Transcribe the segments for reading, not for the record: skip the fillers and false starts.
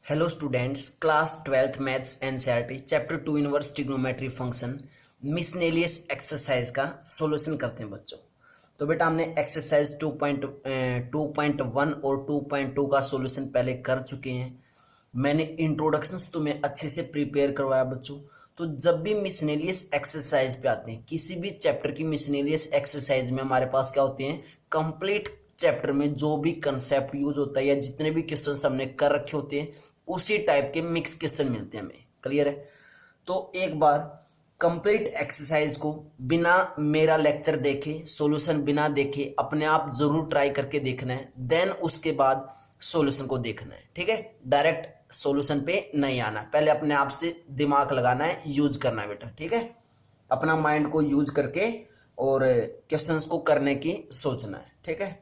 Hello students, class 12th maths NCERT chapter 2 inverse trigonometry function miscellaneous exercise का solution करते हैं बच्चों। तो बेटा हमने एक्सरसाइज 2.1 और 2.2 का सॉल्यूशन पहले कर चुके हैं। मैंने इंट्रोडक्शंस तुम्हें अच्छे से प्रिपेयर करवाया बच्चों। तो जब भी मिसनेलियस एक्सरसाइज पे आते हैं, किसी भी चैप्टर की मिसनेलियस एक्सरसाइज में हमारे पास क्या होते हैं, कंप्लीट चैप्टर में जो भी कंसेप्ट यूज होता है या जितने भी क्वेश्चन हमने कर रखे होते हैं उसी टाइप के मिक्स क्वेश्चन मिलते हैं हमें। क्लियर है? तो एक बार कंप्लीट एक्सरसाइज को बिना मेरा लेक्चर देखे, सॉल्यूशन बिना देखे अपने आप जरूर ट्राई करके देखना है, देन उसके बाद सॉल्यूशन को देखना है। ठीक है? डायरेक्ट सॉल्यूशन पे नहीं आना, पहले अपने आप से दिमाग लगाना है, यूज करना है बेटा। ठीक है? अपना माइंड को यूज करके और क्वेश्चंस को करने की सोचना है। ठीक है?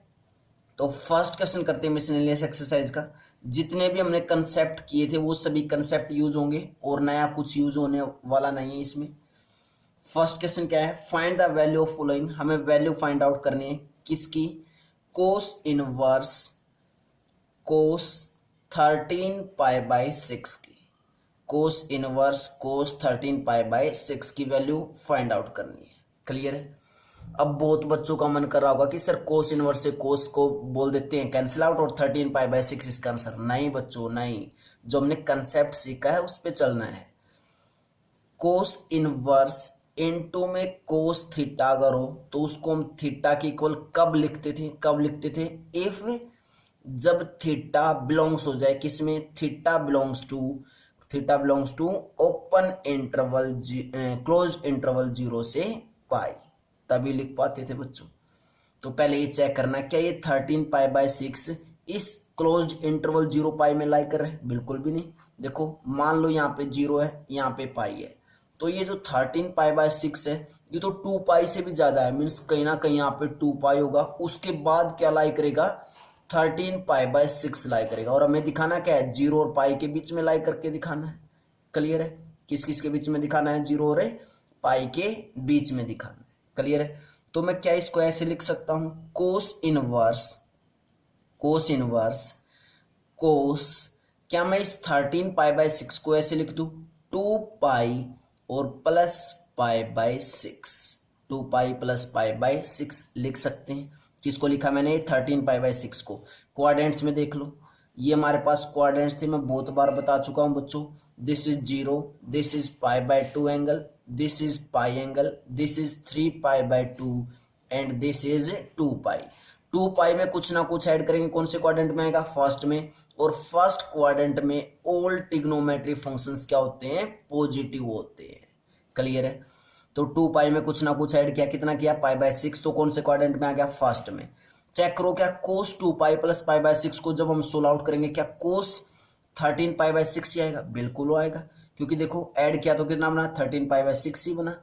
तो फर्स्ट क्वेश्चन करते हैं मिसलेनियस एक्सरसाइज का। जितने भी हमने कंसेप्ट किए थे वो सभी कंसेप्ट यूज होंगे और नया कुछ यूज होने वाला नहीं है इसमें। फर्स्ट क्वेश्चन क्या है? Find the value of following. हमें वैल्यू फाइंड आउट करनी है किसकी? Cos inverse cos 13 pi by 6 की। Cos inverse cos 13 pi by 6 की वैल्यू फाइंड आउट करनी है। क्लियर है? अब बहुत बच्चों का मन कर रहा होगा कि सर कोस इनवर्स से कोस को बोल देते हैं कैंसिल आउट और 13 पाई बाई 6 इसका आंसर। नहीं बच्चों, नहीं, जो हमने कंसेप्ट सीखा है उस पे चलना है। कोस इनवर्स इनटू में कोस थीटा अगर हो तो उसको हम थीटा की इक्वल कब लिखते थे? इफ जब थीटा बिलोंग्स हो जाए किसमें? Theta belongs to open interval close interval 0 से पाई, तभी लिख पाते थे बच्चों। तो पहले ये चेक करना, क्या ये 13 पाई बाई 6 इस क्लोज्ड इंटरवल 0 पाई में लाई कर रहे हैं? बिल्कुल भी नहीं। देखो मान लो यहाँ पे 0 है, यहाँ पे पाई है, तो ये जो 13 पाई बाई 6 है ये तो 2 पाई से भी ज्यादा है, मीन्स कहीं ना कहीं यहाँ पे 2 पाई होगा। उसके बाद क्या लाई करेगा? 13 पाई बाई 6 लाई करेगा। और हमें दिखाना क्या है? 0 और पाई के बीच में लाई करके दिखाना है। क्लियर है? किस किस के बीच में दिखाना है? 0 और पाई के बीच में दिखाना है। क्लियर है? तो मैं क्या इसको ऐसे लिख सकता हूं? कोस क्या मैं इस 13 पाई बाई 6 को ऐसे लिख दूं? 2 पाई और plus pi by 6, 2 pi plus pi by 6 लिख सकते हैं। किसको लिखा मैंने? 13 पाई बाई 6 को। क्वाड्रेंट्स में देख लो, ये हमारे पास क्वाड्रेंट्स थे, मैं बहुत बार बता चुका हूं बच्चों। This is 0, this is pi by 2 angle, this is pi angle, this is 3 pi by 2 and this is 2 पाई। 2 पाई में कुछ ना कुछ ऐड करेंगे, कौन से क्वाड्रेंट में आएगा? फर्स्ट में। और फर्स्ट क्वाड्रेंट में ऑल ट्रिग्नोमेट्री फंक्शंस क्या होते हैं? पॉजिटिव होते हैं। क्लियर है? तो 2 पाई में कुछ ना कुछ ऐड किया, कितना किया? पाई बाई 6, तो कौन से क्वाड्रेंट में आ गया? फर्स्ट में। चेक करो, क्या कोस 2 पाई प्लस पाई बाई 6 को जब हम सोल्व आउट करेंगे क्या कोस 13 पाई बाई 6 ही आएगा? बिल्कुल आएगा, क्योंकि देखो ऐड किया तो कितना बना? 13 पाई बाई 6 ही बना।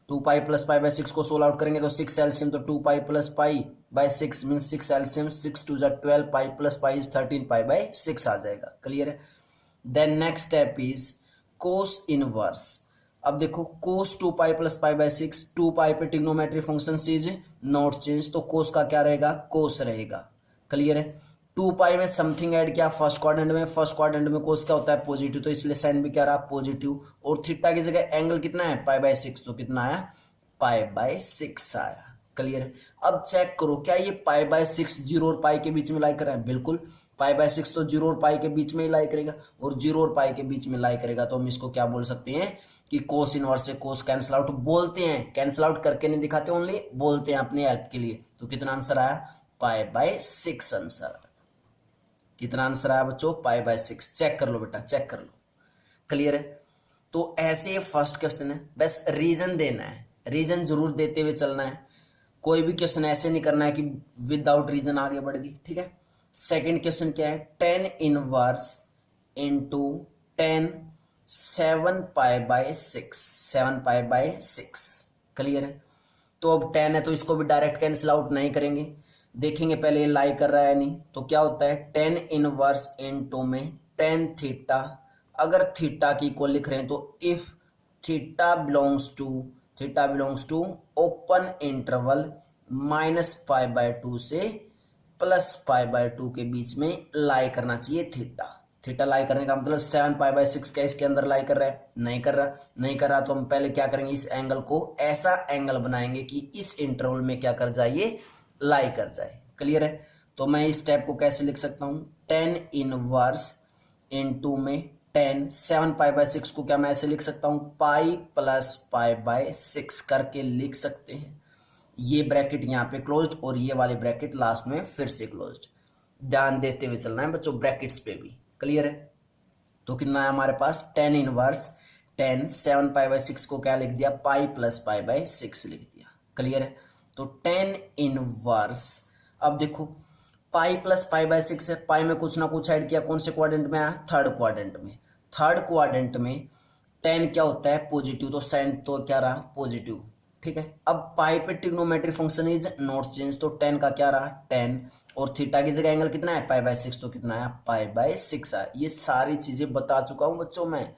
2 पाई प्लस पाई बाई 6 को सोल्व आउट करेंगे तो 6 एलसीएम, तो 2 pi plus pi by 6 mean 6 LCM, 6 2 12, pi plus pi is 13 pi by 6 आ जाएगा। क्लियर है? Then next step is cos inverse. अब देखो कोस 2 पाई प्लस पाई बाई 6, 2 पाई पे trigonometry function is not change, तो कोस का क्या रहेगा? कोस रहेगा। क्लियर है? 2 पाई में समथिंग ऐड किया फर्स्ट क्वाड्रेंट में, फर्स्ट क्वाड्रेंट में कोस क्या होता है? पॉजिटिव, तो इसलिए साइन भी क्या रहा? पॉजिटिव। और थीटा की जगह एंगल कितना है? पाई बाई 6, तो कितना आया? पाई बाई 6 आया। क्लियर है? अब चेक करो, क्या ये पाई बाई 6 0 और पाई के बीच में लाई कर रहा है? बिल्कुल, पाई बाई 6 तो 0 और पाई के बीच में ही लाई करेगा, और 0 और पाई के बीच में लाई करेगा, तो हम इसको क्या बोल सकते हैं कि कोस इनवर्स से कोस कैंसिल आउट बोलते हैं। कैंसिल आउट करके नहीं दिखाते, ओनली बोलते हैं अपनी हेल्प के लिए। तो कितना आंसर आया? पाई बाई 6 आंसर। कितना आंसर आया बच्चों? पाई बाई 6। चेक कर लो बेटा, चेक कर लो। क्लियर है? तो ऐसे फर्स्ट क्वेश्चन है, बस रीजन देना है, रीजन जरूर देते हुए चलना है। कोई भी क्वेश्चन ऐसे नहीं करना है कि विदाउट रीजन आगे बढ़ गई। ठीक है? सेकंड क्वेश्चन क्या है? 10 inverse into 10 7 pi by 6, 7 pi by 6। Clear है? तो अब 10 है तो इसको भी डायरेक्ट कैंसिल आउट नहीं करेंगे, देखेंगे पहले ये लाई कर रहा है नहीं, तो क्या होता है? 10 इनवर्स इंटू में 10 थीटा। अगर थीटा की इक्वल लिख रहे हैं तो if theta belongs to open interval minus pi by 2 से प्लस पाई बाई 2 के बीच में लाई करना चाहिए थीटा। थीटा लाई करने का मतलब 7 पाई/6 क्या इसके अंदर लाई कर रहा है? नहीं कर रहा। नहीं कर रहा तो हम पहले क्या करेंगे, इस एंगल को ऐसा एंगल बनाएंगे कि इस इंटरवल में क्या कर जाए, ये लाई कर जाए। क्लियर है? तो मैं इस स्टेप को कैसे लिख सकता हूँ, टेन इनवर्स इनटू में 10, 7 पाई/6 को क्या मैं ऐसे लिख सकता हूँ, पाई प्लस पाई/6 करके लिख सकते हैं। ये ब्रैकेट यहाँ पे क्लोज्ड और ये वाले ब्रैकेट लास्ट में फिर से क्लोज्ड। ध्यान देते हुए चलना है बच्चों ब्रैकेट्स पे भी। क्लियर है? तो कितना है हमारे पास, 10 इनवर्स 10, 7 पाई/6 को क्या लिख दिया, पाई प्लस पाई/6 लिख दिया। क्लियर है? तो 10 इनवर्स, अब देखो पाई प्लस पाई/6 है, पाई में कुछ ना कुछ ऐड किया, कौन से क्वाड्रेंट में आया, थर्ड क्वाड्रेंट में। थर्ड क्वाड्रेंट में 10 क्या होता है, पॉजिटिव, तो साइन तो क्या रहा, पॉजिटिव। ठीक है, अब पाई पे trigonometry function is not change, तो 10 का क्या रहा, 10, और थीटा की जगह एंगल कितना है, पाई/6, तो कितना है, पाई/6 है। ये सारी चीजें बता चुका हूं बच्चों मैं।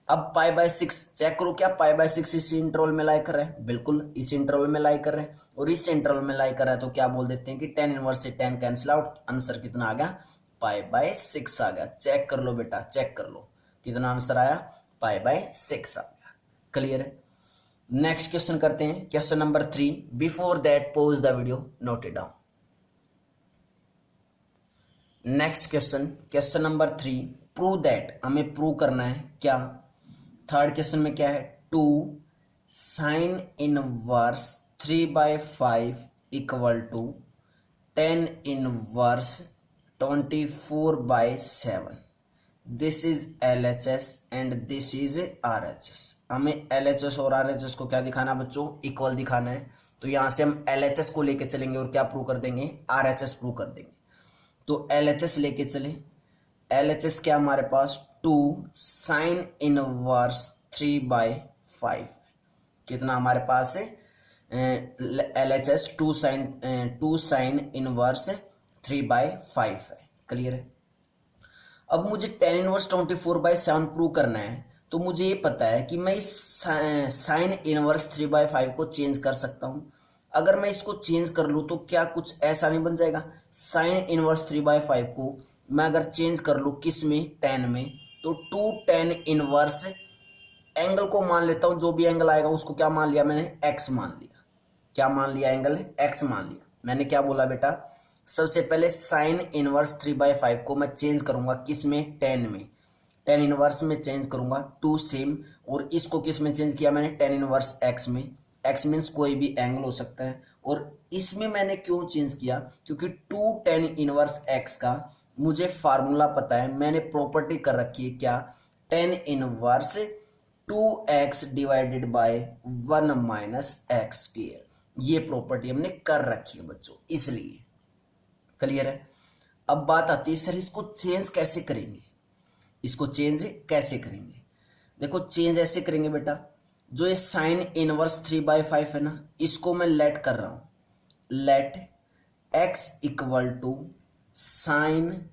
अब पाई/6 चेक करो, क्या पाई/6 इस इंटरवल में लाई कर रहा है, बिल्कुल इस इंटरवल में लाई कर रहे हैं, और इस इंटरवल में लाई कर रहा है, तो क्या बोल देते हैं कि 10 इनवर्स से 10 कैंसिल आउट, आंसर कितना आ गया, पाई/6 आ गया। चेक कर लो बेटा, चेक कर लो कितना आंसर आया, पाई/6 आ गया। क्लियर है? नेक्स्ट क्वेश्चन करते हैं, question number 3। Before that pause the video, note it down. Next question, question number 3, prove that, हमें प्रूव करना है क्या, थर्ड क्वेश्चन में क्या है, 2 sine inverse 3/5 equal to 10 inverse 24/7। This is LHS and this is RHS। हमें LHS और RHS को क्या दिखाना बच्चों, इक्वल दिखाना है। तो यहां से हम LHS को लेके चलेंगे और क्या प्रूव कर देंगे, RHS प्रूव कर देंगे। तो LHS लेके चले, LHS क्या हमारे पास, 2 साइन इनवर्स 3/5, कितना हमारे पास है, LHS 2 साइन इनवर्स 3/5 है। क्लियर है? अब मुझे 10 इनवर्स 24/7 प्रूव करना है, तो मुझे ये पता है कि मैं इस साइन इनवर्स 3/5 को चेंज कर सकता हूं। अगर मैं इसको चेंज कर लूँ तो क्या कुछ ऐसा नहीं बन जाएगा, साइन इनवर्स 3/5 को मैं अगर चेंज कर लूँ किस में, 10 में, तो 2 10 इनवर्स एंगल को मान लेता हूं, जो भी एंगल आएगा उसको क्या मान लिया मैंने, एक्स मान लिया। क्या मान लिया, एंगल एक्स मान लिया। मैंने क्या बोला बेटा, सबसे पहले साइन इनवर्स 3/5 को मैं चेंज करूंगा किस में, 10 में, 10 इनवर्स में चेंज करूंगा, 2 सेम, और इसको किस में चेंज किया मैंने, 10 इनवर्स एक्स में। एक्स मीन्स कोई भी एंगल हो सकता है, और इसमें मैंने क्यों चेंज किया, क्योंकि 2 10 इनवर्स एक्स का मुझे फार्मूला पता है, मैंने प्रॉपर्टी कर रखी है क्या, 10 inverse 2x divided by 1 minus x square. ये प्रॉपर्टी हमने कर रखी है बच्चों, इसलिए। क्लियर है? अब बात आती है सर इसको चेंज कैसे करेंगे, इसको चेंज कैसे करेंगे। देखो चेंज ऐसे करेंगे बेटा, जो ये साइन इनवर्स 3/5 है ना, इसको मैं लेट कर रहा हूं, let x equal to sine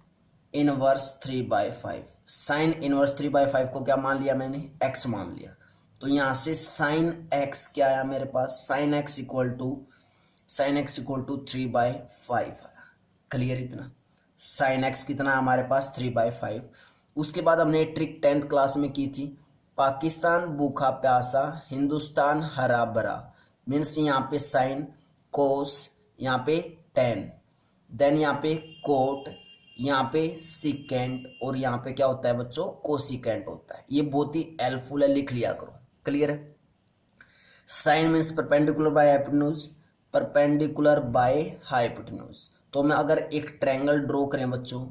inverse 3/5। Sine inverse 3/5 को क्या मान लिया मैंने, x मान लिया। तो यहां से साइन x क्या आया मेरे पास, साइन x इक्वल टू 3/5 आया। क्लियर? इतना साइन x कितना हमारे पास, 3/5। उसके बाद हमने ट्रिक 10th क्लास में की थी, पाकिस्तान भूखा प्यासा हिंदुस्तान हरा भरा, मीन्स यहाँ पे साइन, कोस, यहाँ पे टेन, देन यहाँ पे कोट, यहाँ पे सिकेंट, और यहाँ पे क्या होता है बच्चों, कोसिकेंट होता है। ये बहुत ही हेल्पफुल है, लिख लिया करो। क्लियर है? Sine means perpendicular by hypotenuse, perpendicular by hypotenuse. तो मैं अगर एक ट्रायंगल ड्रॉ करें बच्चों,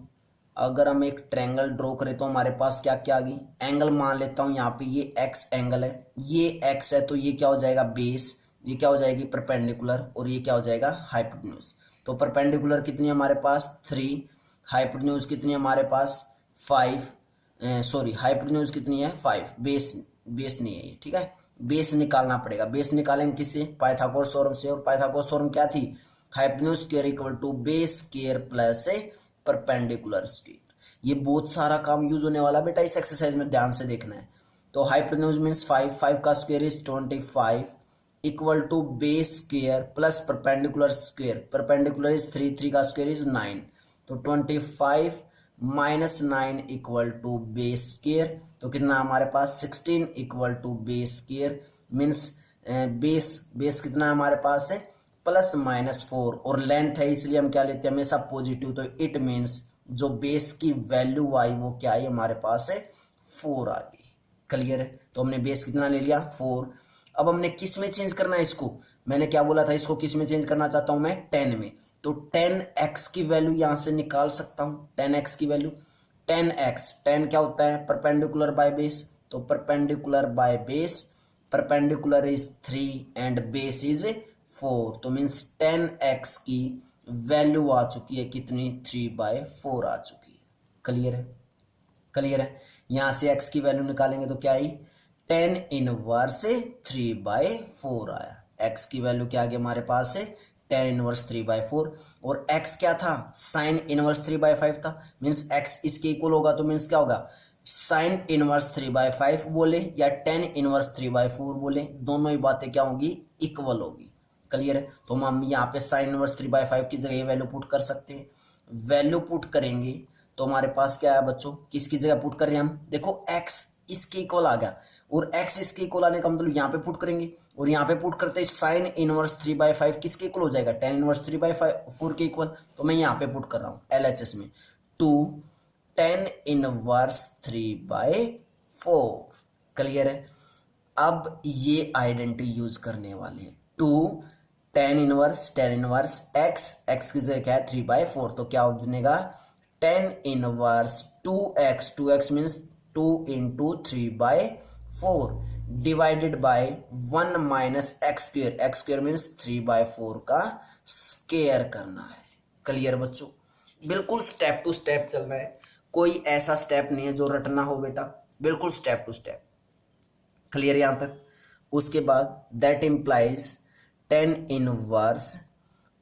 अगर हम एक ट्रायंगल ड्रॉ करें तो हमारे पास क्या क्या आ गई, एंगल मान लेता हूं यहाँ पे ये एक्स एंगल है, ये एक्स है, तो ये क्या हो जाएगा बेस, ये क्या हो जाएगी परपेंडिकुलर, और ये क्या हो जाएगा हाइपोटेन्यूज। तो परपेंडिकुलर कितनी है हमारे पास 3, हाइपोटेन्यूज कितनी है हमारे पास 5, सॉरी हाइपोटेन्यूज कितनी है 5, बेस नहीं है ये, ठीक है। बेस निकालना पड़ेगा, बेस निकालेंगे किससे, पाइथागोरस थ्योरम से, और पाइथागोरस थ्योरम क्या थी, hypotenuse square equal to base square plus perpendicular square. ये बहुत सारा काम यूज होने वाला बेटा, इस एक्सरसाइज में ध्यान से देखना है। तो हाइपोटेन्यूज मींस 5 का square is 25 equal to base square plus perpendicular square, perpendicular is 3 का स्क्वायर इज 9, तो 25 -9 इक्वल टू बेस स्क्वायर, तो कितना हमारे पास 16 equal to base square means base कितना है हमारे पास है +-4 और लेंथ है इसलिए हम क्या लेते हैं हमेशा पॉजिटिव, तो इट मीन्स जो बेस की वैल्यू आई वो क्या आई हमारे पास है 4 आ गई। क्लियर है, तो हमने बेस कितना ले लिया 4। अब हमने किस में चेंज करना है इसको, मैंने क्या बोला था इसको किस में चेंज करना चाहता हूं मैं 10 में, तो 10x की वैल्यू यहां से निकाल सकता हूं, 10x की वैल्यू 10x 10 क्या होता है परपेंडिकुलर बाय बेस, तो perpendicular by base perpendicular is 3 and base is 4, तो मीन्स 10x की वैल्यू आ चुकी है कितनी 3/4 आ चुकी है। क्लियर है, क्लियर है, यहां से x की वैल्यू निकालेंगे तो क्या आई 10 इनवर्स 3/4 आया, x की वैल्यू क्या आ गई हमारे पास है 10 इनवर्स 3/4 और x क्या था साइन इनवर्स 3/5 था, मीन्स x इसके इक्वल होगा तो मीन्स क्या होगा साइन इनवर्स 3/5 बोले या 10 इनवर्स 3/4 बोले, दोनों ही बातें क्या होगी इक्वल होगी। क्लियर है, तो हम यहाँ पे साइन इनवर्स 3/5 की जगह वैल्यू पुट कर सकते हैं, वैल्यू पुट करेंगे तो हमारे पास क्या है बच्चों किसकी जगह पुट कर रहे हैं हम, देखो x इसके इक्वल आ गया और x इसके इक्वल आने का मतलब यहाँ पे पुट करेंगे और यहाँ पे पुट करते हैं साइन इनवर्स 3/5 किसके इक्वल हो जाएगा 10 इनवर्स 3/4 के इक्वल, तो मैं यहाँ पे पुट कर रहा हूँ LHS में 2 10 इनवर्स 3/4। क्लियर है, अब ये आइडेंटिटी यूज करने वाले हैं 2 10 इनवर्स x की जगह क्या है 3/4, तो क्या हो जाएगा 10 inverse 2x means 2 into 3/4 divided by 1 minus x square means 3/4 का स्क्वायर करना है। क्लियर बच्चों, बिल्कुल स्टेप टू स्टेप चलना है, कोई ऐसा स्टेप नहीं है जो रटना हो बेटा, बिल्कुल स्टेप टू स्टेप। क्लियर यहां तक, उसके बाद दैट इंप्लाइज 10 इनवर्स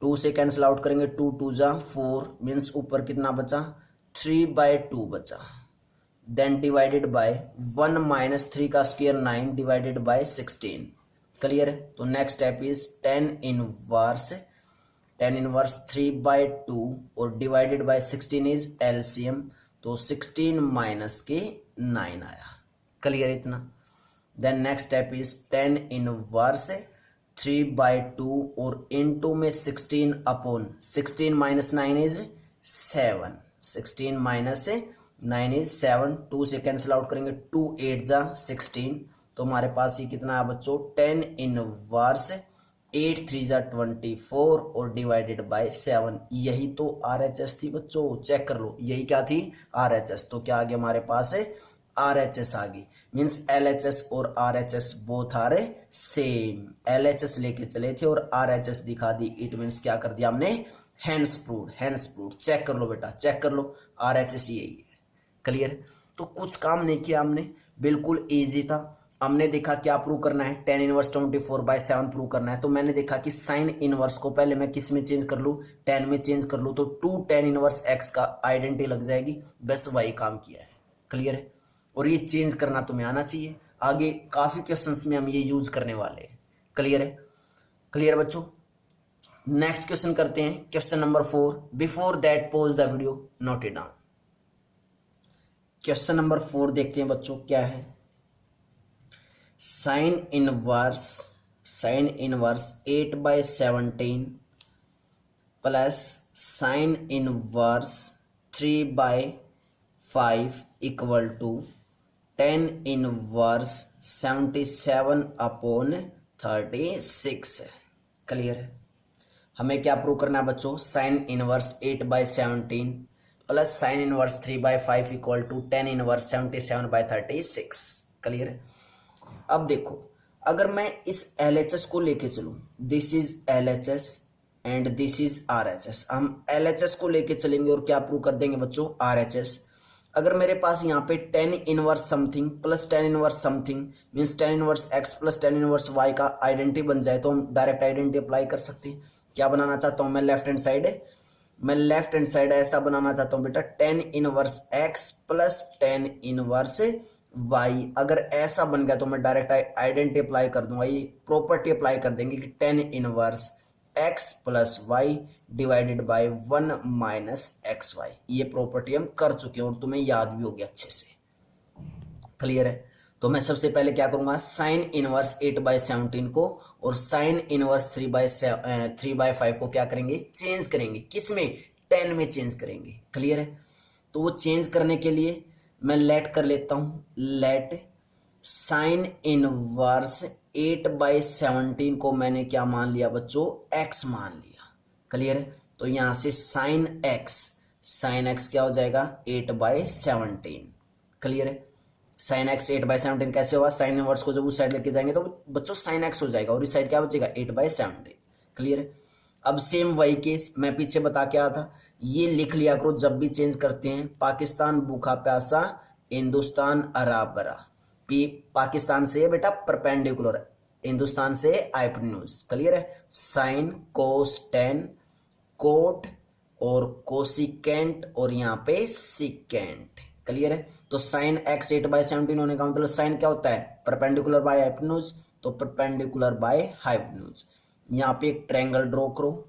2 से कैंसिल आउट करेंगे 2 2 जा 4 मीन्स ऊपर कितना बचा 3/2 बचा, देन डिवाइडेड बाय 1 माइनस 3 का स्क्वायर 9 डिवाइडेड बाय 16। क्लियर है, तो नेक्स्ट स्टेप इज 10 इनवर्स 3/2 और डिवाइडेड बाय 16 इज एलसीएम, तो 16 माइनस के 9 आया। क्लियर इतना, then next step is 10 inverse 3/2 और इनटू में 16 upon 16 minus 9 is 7, 16 minus 9 is 7, 2 से कैंसिल आउट करेंगे 2 8 जा 16, तो हमारे पास ये कितना है बच्चों 10 इनवर्स 8 3 जा 24 और डिवाइडेड बाय 7, यही तो RHS थी बच्चों, चेक कर लो यही क्या थी RHS, तो क्या आ गया हमारे पास है RHS आ गई, मीन्स LHS और RHS both are same, LHS लेके चले थे और RHS दिखा दी, इट मीन्स क्या कर दिया हमने हैंस प्रूव्ड, चेक कर लो बेटा चेक कर लो RHS यही है। क्लियर, तो कुछ काम नहीं किया हमने, बिल्कुल इजी था, हमने देखा क्या प्रूव करना है 10 इनवर्स 24/7 प्रूव करना है, तो मैंने देखा कि साइन इनवर्स को पहले मैं किस में चेंज कर लूँ 10 में चेंज कर लूँ, तो 2 10 इनवर्स x का आइडेंटिटी लग जाएगी, बस वही काम किया है। क्लियर है, और ये चेंज करना तुम्हें आना चाहिए, आगे काफी क्वेश्चंस में हम ये यूज करने वाले हैं। क्लियर है, क्लियर बच्चों, नेक्स्ट क्वेश्चन करते हैं question number 4, before that pause the video note it down. Question number 4 देखते हैं बच्चों क्या है, sine inverse 8/17 plus sine inverse 3/5 equal to 10 inverse 77/36। Clear है, हमें क्या प्रूव करना है बच्चों sine inverse 8/17 plus sine inverse 3/5 equal to 10 inverse 77/36। Clear है, अब देखो अगर मैं इस LHS को लेके चलूं, this is LHS and this is RHS, हम LHS को लेके चलेंगे और क्या प्रूव कर देंगे बच्चों RHS। अगर मेरे पास यहाँ पे 10 inverse something plus 10 inverse something means 10 inverse x plus 10 inverse y का आइडेंटिटी बन जाए, तो हम डायरेक्ट आइडेंटिटी अप्लाई कर सकते हैं। क्या बनाना चाहता हूँ मैं लेफ्ट हैंड साइड ऐसा बनाना चाहता हूँ बेटा 10 inverse x plus 10 inverse y, अगर ऐसा बन गया तो मैं डायरेक्ट आइडेंटिटी अप्लाई कर दूंगा, ये प्रॉपर्टी अप्लाई कर देंगे कि 10 inverse x plus y divided by 1 minus x y. ये प्रॉपर्टी हम कर चुके हैं और तुम्हें याद भी होगी अच्छे से। क्लियर है? तो मैं सबसे पहले क्या करूंगा, साइन इनवर्स 8/17 को और साइन इनवर्स 3/5 को क्या करेंगे, चेंज करेंगे। किस में? 10 में चेंज करेंगे। क्लियर है? तो वो चेंज करने के लिए मैं लेट कर लेता हूं, लेट साइन इनवर्स 8/17 को मैंने क्या मान लिया बच्चों, एक्स मान लिया। क्लियर है? तो यहां से साइन एक्स क्या हो जाएगा, 8/17। क्लियर है? साइन एक्स 8/17 कैसे होगा, साइन इनवर्स को जब उस साइड लेके जाएंगे तो बच्चों साइन एक्स हो जाएगा और इस साइड क्या बचेगा, 8/17। क्लियर है? अब सेम वही केस मैं पीछे बता के आया था, ये लिख लिया करो जब भी चेंज करते हैं। पाकिस्तान भूखा प्यासा, हिंदुस्तान हरा भरा। पाकिस्तान से बेटा परपेंडिकुलर, हिंदुस्तान से हाइपोटेन्यूज। क्लियर है? साइन कोस टेन कोट और कोसिकेंट और यहाँ पे सिकेंट। क्लियर है? तो साइन एक्स 8/17 होने का मतलब साइन क्या होता है, परपेंडिकुलर बाय हाइपोटेन्यूज, तो परपेंडिकुलर बाय हाइपोटेन्यूज। यहाँ पे एक ट्रायंगल ड्रॉ करो,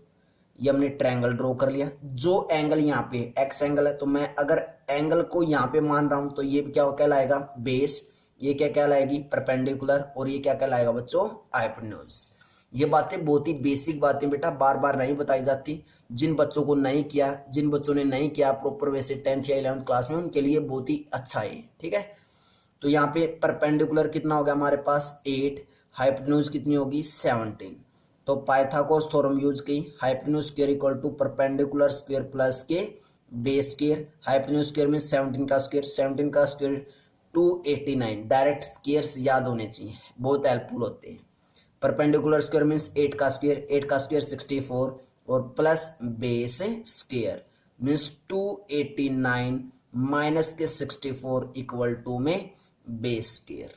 ये हमने ट्रायंगल ड्रॉ कर लिया। जो एंगल यहाँ पे एक्स एंगल है, तो मैं अगर एंगल को यहाँ पे मान रहा हूं तो ये क्या कहलाएगा, बेस। ये क्या कहलाएगी, परपेंडिकुलर। और ये क्या कहलाएगा बच्चों, हाइपोटेन्यूज। ये बातें बहुत ही बेसिक बातें बेटा, बार बार नहीं बताई जाती। जिन बच्चों को नहीं किया, जिन बच्चों ने नहीं किया प्रॉपर वैसे 10th या 11th क्लास में, उनके लिए बहुत ही अच्छा है। ठीक है? तो यहाँ पे परपेंडिकुलर कितना हो गया हमारे पास, 8। हाइपोटेन्यूज कितनी होगी, 17। तो पाइथागोरस थ्योरम यूज की, hypotenuse square equal to perpendicular square plus के बेस स्क्वायर। हाइपोटेन्यूज स्क्वायर में 17 का स्क्वायर, 17 का स्क्वायर 289। डायरेक्ट स्क्वायर्स याद होने चाहिए, बहुत हेल्पफुल होते हैं। परपेंडिकुलर स्क्वायर मीन्स 8 का स्क्वायर, 8 का स्क्वायर 64 और plus base square means 289 minus के 64 इक्वल टू में बेस स्क्वायर।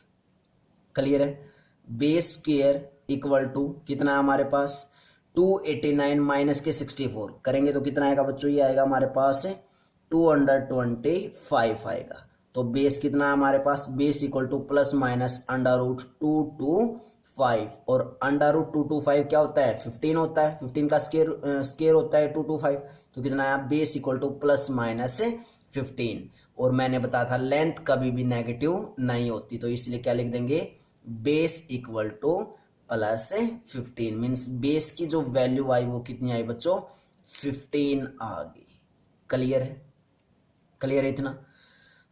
क्लियर है? बेस स्क्वायर इक्वल टू कितना है हमारे पास, 289 माइनस के 64 करेंगे तो कितना आएगा बच्चों, ये आएगा हमारे पास 225 आएगा। तो बेस कितना है हमारे पास, base equal to plus minus √225 और √225 क्या होता है, 15 होता है। 15 का स्क्वायर होता है 225। तो कितना आया, base equal to plus minus 15। और मैंने बताया था लेंथ कभी भी नेगेटिव नहीं होती, तो इसलिए क्या लिख देंगे, base equal to plus 15 means base की जो वैल्यू आई वो कितनी आई बच्चों, 15 आ गई। क्लियर है? क्लियर है इतना?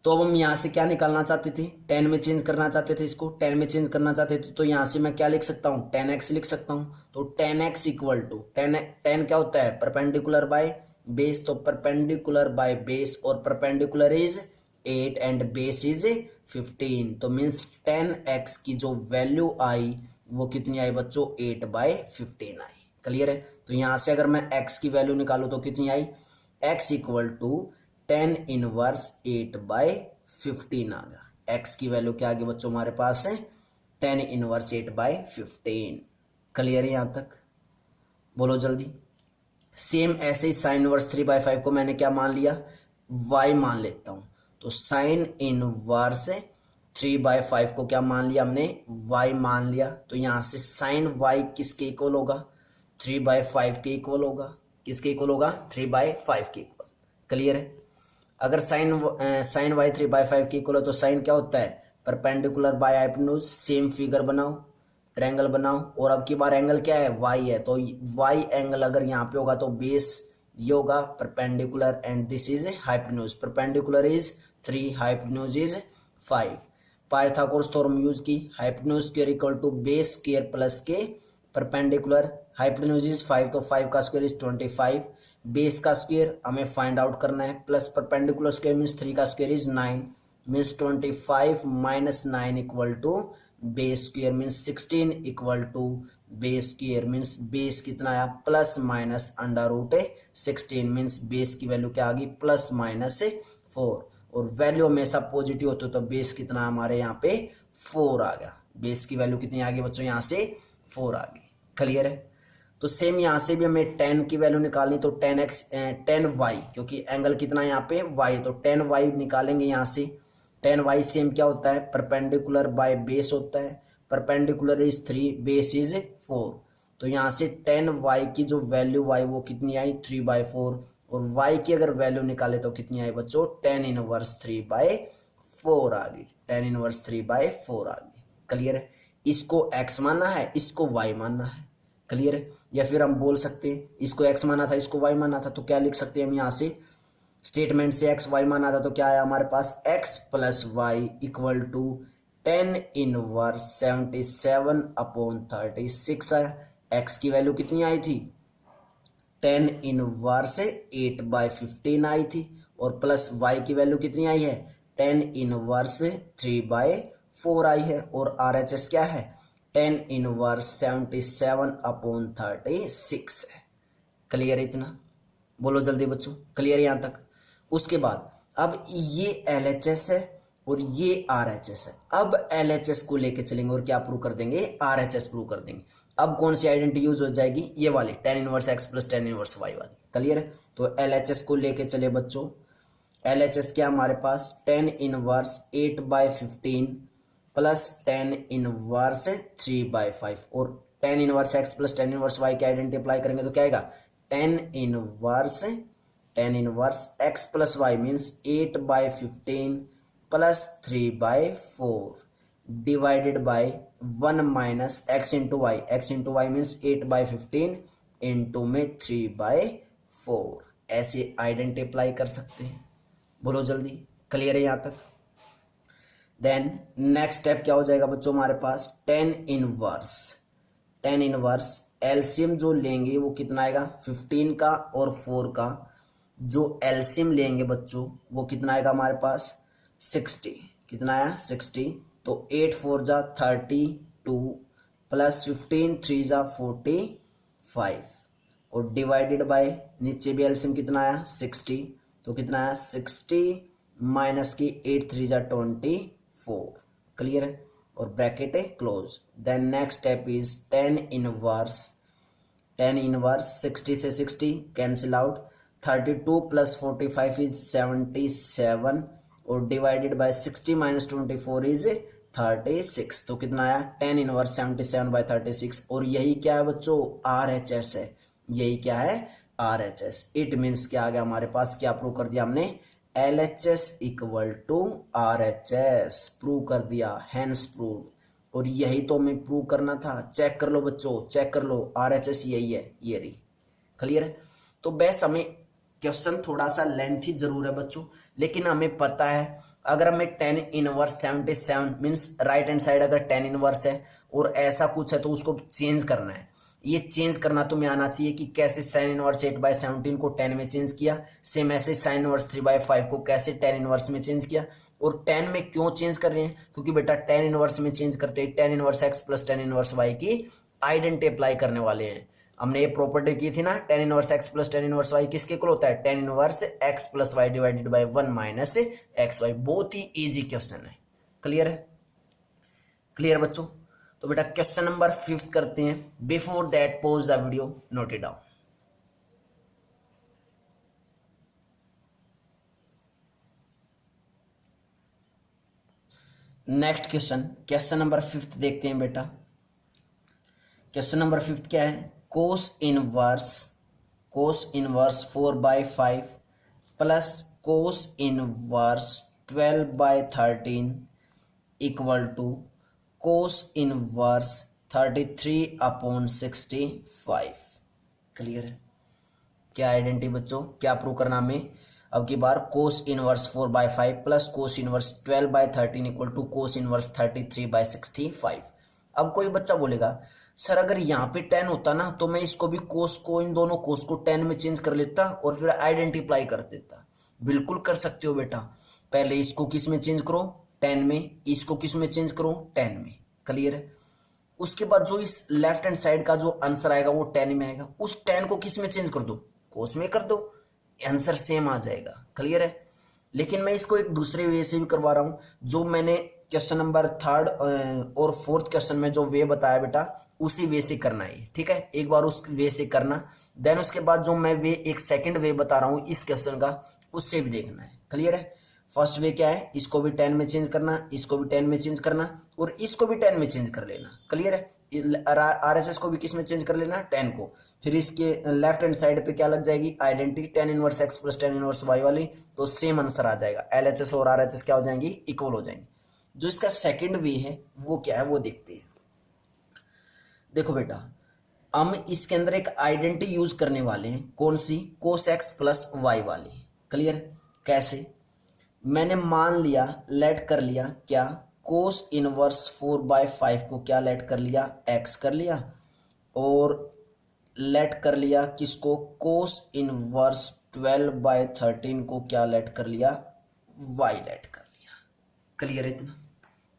तो अब हम यहाँ से क्या निकालना चाहते थे, 10 में चेंज करना चाहते थे, इसको 10 में चेंज करना चाहते थे। तो यहाँ से मैं क्या लिख सकता हूँ, 10x लिख सकता हूँ। तो 10x इक्वल टू 10 क्या होता है, परपेंडिकुलर बाय बेस। तो परपेंडिकुलर बाय बेस और perpendicular is 8 and base is 15। तो मीन्स 10x की जो वैल्यू आई वो कितनी आई बच्चों, 8/15 आई। क्लियर है? तो यहाँ से अगर मैं x की वैल्यू निकालूं तो कितनी आई, x इक्वल टू 10 इनवर्स 8/15 आ गया। x की वैल्यू क्या आ गई बच्चों हमारे पास है, 10 इनवर्स 8/15। क्लियर है यहाँ तक? बोलो जल्दी। सेम ऐसे ही साइन इनवर्स 3/5 को मैंने क्या मान लिया, y मान लेता हूं। तो साइन इनवर्स 3/5 को क्या मान लिया हमने, y मान लिया। तो यहां से साइन y किसके इक्वल होगा, 3/5 के इक्वल होगा। किसके इक्वल होगा, 3/5 के इक्वल। क्लियर है? अगर साइन y 3/5 के इक्वल है तो साइन क्या होता है, perpendicular by hypotenuse. Same figure बनाओ, ट्रायंगल बनाओ और अब की बार एंगल क्या है, y है। तो y एंगल अगर यहाँ पे होगा तो बेस ये होगा perpendicular and this is hypotenuse. Perpendicular is 3, hypotenuse is 5। Pythagoras theorem use की, hypotenuse square equal to base square plus के परपेंडिकुलर। हाइपोटेन्यूज इज 5 तो 5 का स्क्वायर इज 25। बेस का स्क्वायर हमें फाइंड आउट करना है, प्लस परपेंडिकुलर स्क्वायर मीन्स 3 का square is 9 means 25 minus 9 equal to base square means 16 equal to base square means base कितना आया, प्लस माइनस √16 मीन्स बेस की वैल्यू क्या आ गई, प्लस माइनस 4। और वैल्यू हमेशा पॉजिटिव होती है तो बेस कितना हमारे यहाँ पे 4 आ गया। बेस की वैल्यू कितनी आ गई बच्चों, यहाँ से 4 आ गई। क्लियर है? तो सेम यहाँ से भी हमें 10 की वैल्यू निकालनी, तो 10y क्योंकि एंगल कितना यहाँ पे y, तो 10y निकालेंगे यहाँ से। 10y सेम क्या होता है, परपेंडिकुलर बाय बेस होता है। Perpendicular is 3, base is 4। तो यहाँ से 10y की जो वैल्यू y वो कितनी आई 3/4, और y की अगर वैल्यू निकाले तो कितनी आई बच्चों 10 इनवर्स 3/4 आ गई, 10 इनवर्स 3/4 आ गई। क्लियर है? इसको x मानना है, इसको y मानना है। क्लियर है? या फिर हम बोल सकते हैं इसको x माना था, इसको y माना था, तो क्या लिख सकते हैं हम यहाँ से स्टेटमेंट से x y माना था तो क्या आया हमारे पास x plus y equal to 10 inverse 77/36 आया। x की वैल्यू कितनी आई थी 10 इनवर्स 8/15 आई थी, और प्लस y की वैल्यू कितनी आई है 10 इनवर्स 3/4 आई है, और RHS क्या है 10 इनवर्स 77/36 है। क्लियर है इतना? बोलो जल्दी बच्चों, क्लियर है यहाँ तक? उसके बाद अब ये LHS है और ये RHS है। अब LHS को लेके चलेंगे और क्या प्रूव कर देंगे RHS प्रूव कर देंगे। अब कौन सी आइडेंटिटी यूज हो जाएगी ये वाली 10 inverse x plus 10 inverse y वाली। क्लियर है? तो LHS को लेके चले बच्चों, LHS क्या हमारे पास 10 इनवर्स 8/15 प्लस 10 इनवर्स 3/5, और 10 inverse x plus 10 inverse y की आइडेंटिटी अप्लाई करेंगे तो क्या आएगा 10 inverse x plus y means 8/15 plus 3/4 divided by 1 minus x into y, x into y means 8/15 into में 3/4। ऐसे आइडेंटिटी अप्लाई कर सकते हैं। बोलो जल्दी, क्लियर है यहाँ तक? देन नेक्स्ट स्टेप क्या हो जाएगा बच्चों हमारे पास 10 इनवर्स एलसीएम जो लेंगे वो कितना आएगा 15 का और 4 का जो एलसीएम लेंगे बच्चों वो कितना आएगा हमारे पास 60। कितना आया 60, तो 8 4 जा 32 प्लस 15 3 जा 45, और डिवाइडेड बाय नीचे भी एलसीएम कितना आया 60, तो कितना आया 60 माइनस की 8 3 जा 24। क्लियर है? और ब्रैकेट है close. Then next step is 10 inverse 60 से 60 कैंसिल आउट, 32 प्लस 45 इज 77, और डिवाइडेड बाय 60 माइनस 24 इज 36, तो कितना आया 10 इनवर्स 77/36। और यही क्या है बच्चों RHS है। यही क्या है RHS। इट मीन्स क्या आ गया हमारे पास, क्या प्रूव कर दिया हमने LHS equal to RHS prove कर दिया, हैंस प्रूव। और यही तो हमें प्रूव करना था। चेक कर लो बच्चों, चेक कर लो, RHS यही है, ये रही। क्लियर है? तो बस हमें क्वेश्चन थोड़ा सा लेंथी जरूर है बच्चों, लेकिन हमें पता है अगर हमें 10 inverse 77 means right hand side अगर 10 इनवर्स है और ऐसा कुछ है तो उसको चेंज करना है। ये चेंज करना तुम्हें आना चाहिए कि कैसे साइन इनवर्स 8/17 को 10 में चेंज किया, सेम ऐसे साइन इनवर्स 3/5 को कैसे 10 इनवर्स में चेंज किया। और 10 में क्यों चेंज कर रहे हैं, क्योंकि बेटा 10 इनवर्स में चेंज करते हैं 10 inverse x plus 10 inverse y की आइडेंटिटी अप्लाई करने वाले हैं। हमने ये प्रॉपर्टी की थी ना 10 inverse x plus 10 inverse y किसके इक्वल होता है 10 inverse x plus y divided by 1 minus xy। बहुत ही इजी क्वेश्चन है। क्लियर है? क्लियर बच्चों? तो बेटा क्वेश्चन नंबर 5 करते हैं। Before that pause the video, note it down. Next question number 5 देखते हैं बेटा। क्वेश्चन नंबर 5 क्या है, cos inverse 4/5 plus cos inverse 12/13 equal to cos inverse 33/65। Clear है? क्या आइडेंटिटी बच्चों, क्या प्रूव करना हमें अब की बार cos inverse 4/5 plus cos inverse 12/13 equal to cos inverse 33/65। अब कोई बच्चा बोलेगा सर अगर यहाँ पे 10 होता ना तो मैं इसको भी कोस को, इन दोनों कोस को 10 में चेंज कर लेता और फिर आइडेंटिटी अप्लाई कर देता। बिल्कुल कर सकते हो बेटा। पहले इसको किस में चेंज करो 10 में, इसको किस में चेंज करो 10 में। क्लियर है? उसके बाद जो इस लेफ्ट हैंड साइड का जो आंसर आएगा वो 10 में आएगा, उस 10 को किस में चेंज कर दो कोस में कर दो, आंसर सेम आ जाएगा। क्लियर है? लेकिन मैं इसको एक दूसरे वे से भी करवा रहा हूँ। जो मैंने क्वेश्चन नंबर 3 और 4th क्वेश्चन में जो वे बताया बेटा उसी वे से करना है। ठीक है? एक बार उस वे से करना, देन उसके बाद जो मैं वे एक सेकंड वे बता रहा हूँ इस क्वेश्चन का उससे भी देखना है। क्लियर है? फर्स्ट वे क्या है, इसको भी 10 में चेंज करना, इसको भी 10 में चेंज करना और इसको भी 10 में चेंज कर लेना। क्लियर है, RHS को भी किस में चेंज कर लेना, 10 को। फिर इसके लेफ्ट हैंड साइड पे क्या लग जाएगी, identity 10 inverse x plus 10 inverse y वाली, तो सेम आंसर आ जाएगा। LHS और RHS क्या हो जाएंगी, इक्वल हो जाएंगे। जो इसका सेकेंड वे है वो क्या है वो देखते हैं। देखो बेटा, हम इसके अंदर एक आइडेंटिटी यूज करने वाले हैं, कौन सी, कोस एक्स प्लस वाई वाली। क्लियर, कैसे, मैंने मान लिया, लेट कर लिया क्या, कोस इनवर्स 4/5 को क्या लेट कर लिया, एक्स कर लिया, और लेट कर लिया किसको, कोस इनवर्स 12/13 को क्या लेट कर लिया, वाई लेट कर लिया। क्लियर है इतना,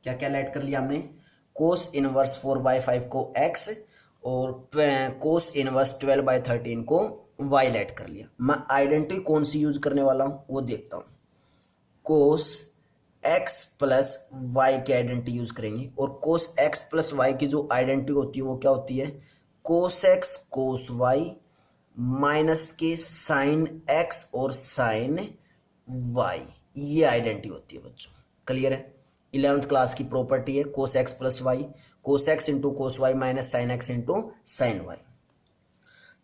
क्या क्या लेट कर लिया हमने, कोस इनवर्स 4/5 को एक्स और कोस इनवर्स 12/13 को वाई लेट कर लिया। मैं आइडेंटिटी कौन सी यूज करने वाला हूं वो देखता हूं, कोस एक्स प्लस वाई की आइडेंटिटी यूज करेंगे। और कोस एक्स प्लस वाई की जो आइडेंटिटी होती है वो क्या होती है, cos x cos y minus के साइन एक्स और साइन वाई, ये आइडेंटिटी होती है बच्चों। क्लियर है, 11th क्लास की प्रॉपर्टी है cos x plus y, cos x into cos y minus sine x into sine y.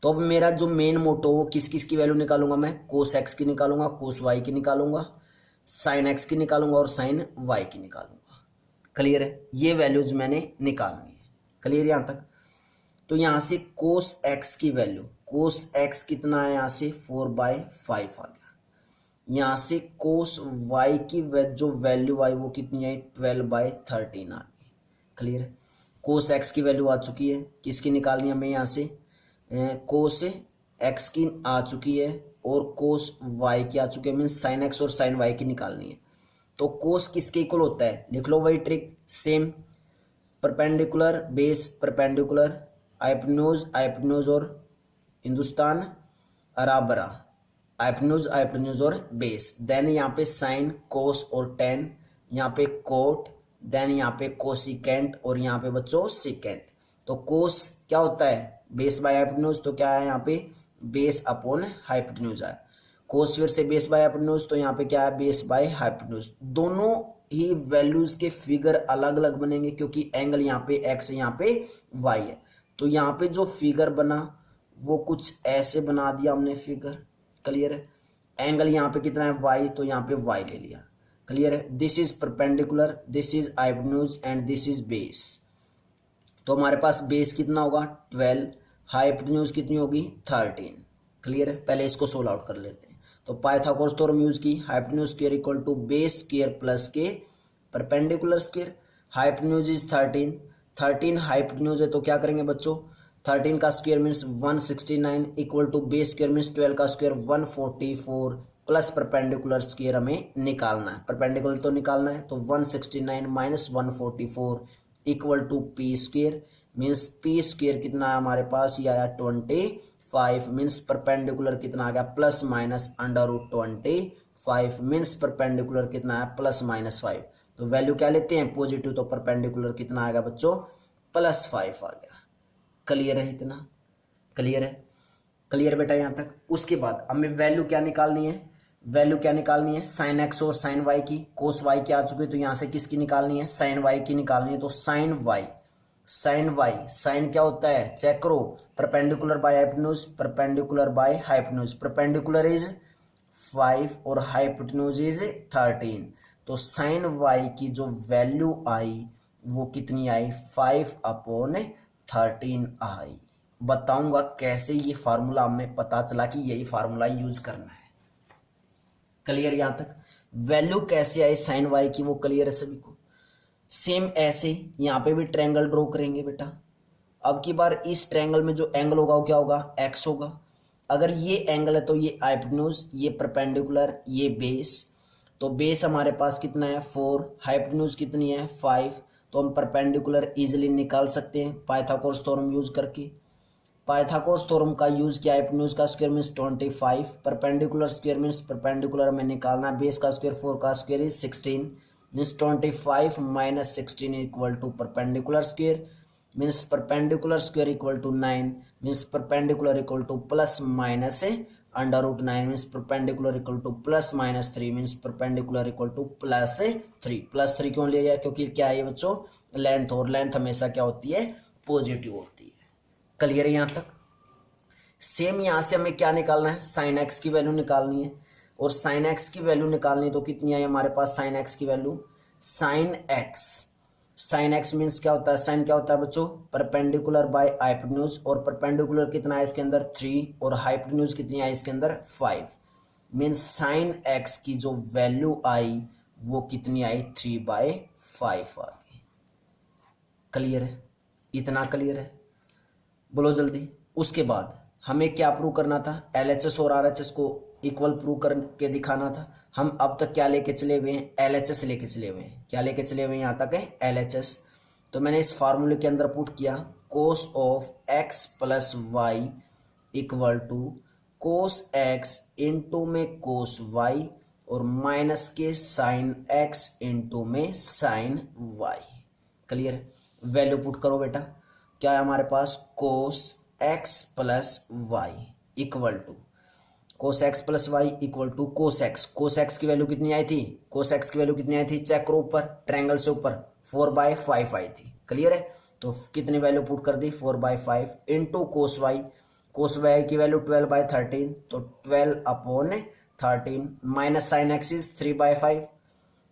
तो अब मेरा जो मेन मोटो वो किस किस की वैल्यू निकालूंगा, मैं कोस एक्स की निकालूंगा, कोस वाई की निकालूंगा, साइन एक्स की निकालूंगा और साइन वाई की निकालूंगा। क्लियर है, ये वैल्यूज मैंने निकालनी है। क्लियर यहाँ तक, तो यहाँ से कोस एक्स की वैल्यू, कोस एक्स कितना है यहाँ से 4/5 आ गया। यहाँ से कोस वाई की जो वैल्यू आई वो कितनी आई, 12/13 आ गई। क्लियर है, कोस एक्स की वैल्यू आ चुकी है, किसकी निकालनी है हमें यहाँ से, कोस एक्स की आ चुकी है और कोस वाई की आ चुकी है, मीन्स साइन एक्स और साइन वाई की निकालनी है। तो कोस किसके इक्वल होता है, लिख लो वही trick same, perpendicular base perpendicular, hypotenuse hypotenuse और हिंदुस्तान बराबरा, हाइपोटेन्यूज और बेस। देन यहाँ पे साइन कोस और टेन, यहाँ पे कोट, देन यहाँ पे कोसिकेंट और यहाँ पे बच्चों सिकेंट। तो कोस क्या होता है, बेस बाय हाइपोटेन्यूज, तो क्या है यहाँ पे बेस अपॉन हाइपोटेन्यूज है। कोस फिर से बेस बाय हाइपोटेन्यूज, तो यहाँ पे क्या है बेस बाय हाइपोटेन्यूज। दोनों ही वैल्यूज के फिगर अलग अलग बनेंगे क्योंकि एंगल यहाँ पे एक्स है, यहाँ पे वाई है। तो यहाँ पे जो फिगर बना वो कुछ ऐसे बना दिया हमने फिगर। क्लियर है, एंगल यहाँ पे कितना है वाई, तो यहाँ पे वाई ले लिया। क्लियर है, this is perpendicular, this is hypotenuse and this is base. तो हमारे पास बेस कितना होगा 12, हाइपोटेन्यूज कितनी होगी 13। क्लियर है, पहले इसको सोल्व आउट कर लेते हैं। तो पाइथागोरस थ्योरम यूज की, hypotenuse square equal to base square plus के perpendicular square. Hypotenuse is 13 hypotenuse है, तो क्या करेंगे बच्चों, 13 का square means 169 equal to base square means 12 का स्क्वायर 144 प्लस परपेंडिकुलर स्क्वायर हमें निकालना है, परपेंडिकुलर तो निकालना है। तो 169 minus 144 equal to P square, means P square कितना है हमारे पास, ये आया 25, मीन्स परपेंडिकुलर कितना आ गया प्लस माइनस √25, मीन्स परपेंडिकुलर कितना है प्लस माइनस 5। तो वैल्यू क्या लेते हैं पॉजिटिव, तो परपेंडिकुलर कितना आएगा बच्चों +5 आ गया। क्लियर है इतना, क्लियर है, क्लियर बेटा यहाँ तक। उसके बाद हमें वैल्यू क्या निकालनी है, वैल्यू क्या निकालनी है साइन एक्स और साइन वाई की। कोस वाई की आ चुकी है, तो यहाँ से किसकी निकालनी है, साइन वाई की निकालनी है। तो साइन वाई, साइन क्या होता है चेक करो, perpendicular by hypotenuse, perpendicular by hypotenuse, perpendicular is 5 और हाइपोटेन्यूज इज 13। तो साइन वाई की जो वैल्यू आई वो कितनी आई 5/13 आई। बताऊंगा कैसे, ये फार्मूला हमें पता चला कि यही फार्मूला यूज करना है। क्लियर यहाँ तक, वैल्यू कैसे आई साइन वाई की वो क्लियर है सभी को। सेम ऐसे यहाँ पे भी ट्रायंगल ड्रॉ करेंगे बेटा। अब की बार इस ट्रायंगल में जो एंगल होगा वो क्या होगा, एक्स होगा। अगर ये एंगल है तो ये हाइपोटेन्यूज, ये परपेंडिकुलर, ये बेस। तो बेस हमारे पास कितना है 4, हाइपोटेन्यूज कितनी है 5। तो हम परपेंडिकुलर इजीली निकाल सकते हैं पाइथागोरस थ्योरम यूज करके। पाइथागोरस थ्योरम का यूज किया, हाइपोटेन्यूज का square means 25, perpendicular square means perpendicular हमें निकालना, बेस का स्क्वायर 4 का square is 16 means 25 minus 16 equal to perpendicular square means perpendicular square equal to 9 means perpendicular equal to plus minus √9 means perpendicular equal to +-3 means perpendicular equal to +3। +3 क्यों ले रहा, क्योंकि क्या है ये बच्चों लेंथ, और लेंथ हमेशा क्या होती है पॉजिटिव होती है। क्लियर है यहाँ तक। सेम यहाँ से हमें क्या निकालना है, साइन एक्स की वैल्यू निकालनी है, और साइन एक्स की वैल्यू निकालनी तो कितनी आई हमारे पास साइन एक्स की वैल्यू, साइन एक्स मीन्स क्या होता है, साइन क्या होता है बच्चों परपेंडिकुलर बाय हाइपोटेन्यूज, और परपेंडिकुलर कितना है इसके अंदर 3 और हाइपोटेन्यूज कितनी आई इसके अंदर 5, मीन्स साइन एक्स की जो वैल्यू आई वो कितनी आई 3/5 आ गई। क्लियर है, इतना क्लियर है, बोलो जल्दी। उसके बाद हमें क्या प्रूव करना था, LHS और RHS को इक्वल प्रूव करके दिखाना था। हम अब तक क्या लेके चले हुए हैं, LHS लेके चले हुए हैं। क्या लेके चले हुए हैं यहाँ तक है LHS। तो मैंने इस फार्मूले के अंदर पुट किया cos of x plus y equal to cos x into में cos y और माइनस के साइन x इंटू में sine y। Clear, value put करो बेटा, क्या है हमारे पास cos x plus y equal to cos x plus y equal to cos x की वैल्यू कितनी आई थी, cos x की वैल्यू कितनी आई थी, चेक करो ऊपर ट्रायंगल से ऊपर 4/5 आई थी। क्लियर है, तो कितनी वैल्यू पुट कर दी 4/5 इंटू cos y की वैल्यू 12/13, तो 12/13 minus sine x is 3/5,